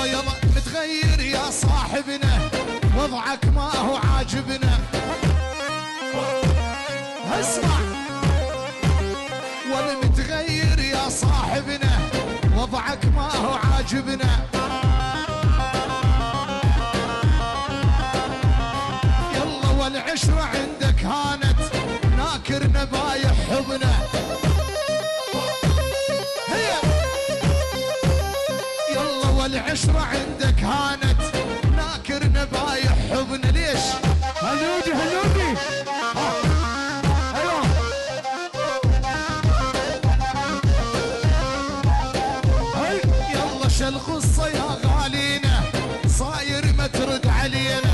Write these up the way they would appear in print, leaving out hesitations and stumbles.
يلا يلا متغير يا صاحبنا وضعك ما هو عاجبنا. اسمع والمتغير يا صاحبنا وضعك ما هو عاجبنا. يلا والعشرة عندك هانت ناكر نبايح حبنا. هيا يلا والعشرة عندك هانت ناكر نبايح حبنا. ليش؟ هلودي هلودي ايوه يلا شل قصة يا غالينا صاير ما ترد علينا.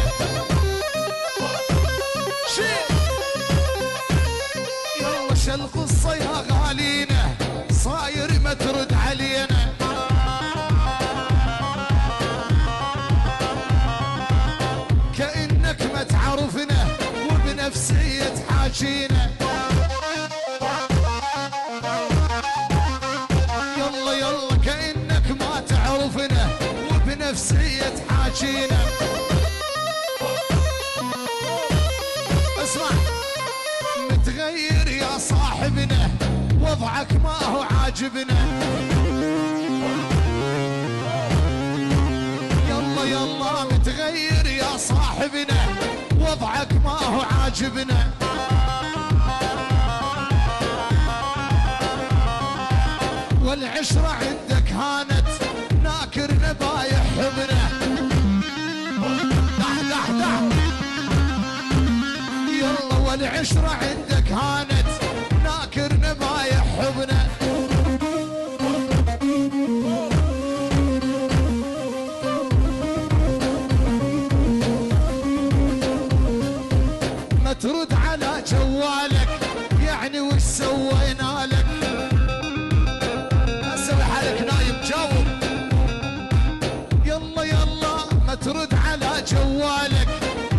يلا شل قصة يا غالينا صاير ما ترد علينا. كأنك ما تعرفنا وبنفسية حاجينا. يلا يلا كأنك ما تعرفنا وبنفسية حاجينا. اسمع متغير يا صاحبنا وضعك ما هو عاجبنا. يلا يلا متغير يا صاحبنا وضعك ما هو عاجبنا. والعشرة عندك هانت ناكر نبايح حبنا. دح دح دح يلا والعشرة عندك هانت ناكر نبايح حبنا. ما ترد على جوالك يعني وش سوينا لك. اسوي حالك نايم جاوب. يلا يلا ما ترد على جوالك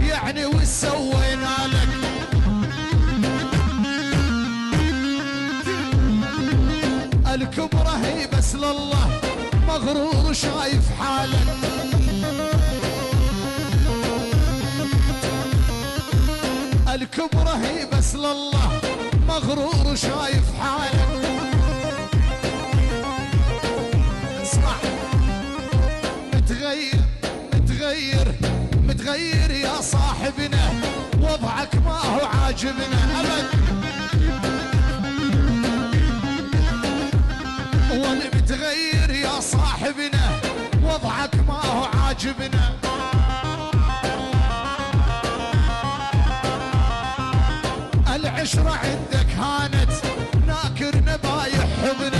يعني وش سوينا لك. الكبرى هي بس لله مغرور شايف حالك. الكبرى هي بس لله مغرور شايف حالك. اسمع متغير متغير متغير يا صاحبنا وضعك ما هو عاجبنا ابد. والمتغير يا صاحبنا وضعك ما هو عاجبنا. العشرة عندك هانت ناكر نبايح حبنا.